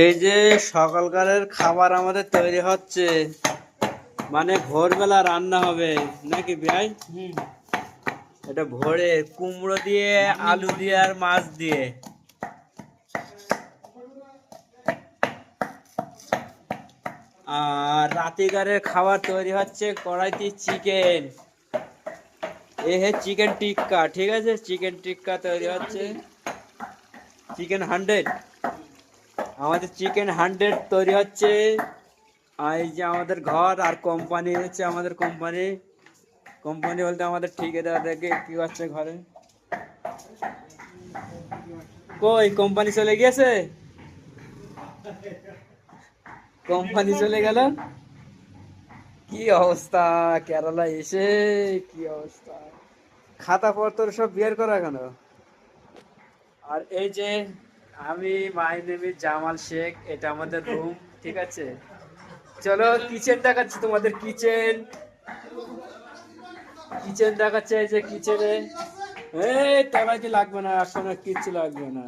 এই যে সকালকারের খাবার আমাদের তৈরি হচ্ছে, মানে ভোরবেলা রান্না হবে নাকি ভাই? এটা ভোরে কুমড়ো দিয়ে, আলু দিয়ে আর মাছ দিয়ে। আর রাতিকারের খাবার তৈরি হচ্ছে কড়াইতে চিকেন। এ হে চিকেন টিক্কা, ঠিক আছে, চিকেন টিক্কা তৈরি হচ্ছে। চিকেন 100, আমাদের চিকেন 100 তৈরি হচ্ছে। আর এই যে আমাদের ঘর আর কোম্পানি হচ্ছে আমাদের কোম্পানি। কোম্পানি বলতে আমাদের ঠিকাদার দেখে কি করছে ঘরে। কই কোম্পানি চলে গিয়েছে? কোম্পানি চলে গেল। কি অবস্থা কেরালা এসে, কি অবস্থা! খাতা পত্র সব বের করা কেন? আর এই যে আমি, my name is Jamal Sheikh, এটা আমাদের রুম, ঠিক আছে। চলো কিচেন দেখাচ্ছি তোমাদের, কিচেন। কিচেন দেখাচ্ছে, এই যে কিচেনে। এই তলাইতে লাগবে না, এখন আর কিচ্ছু লাগবে না।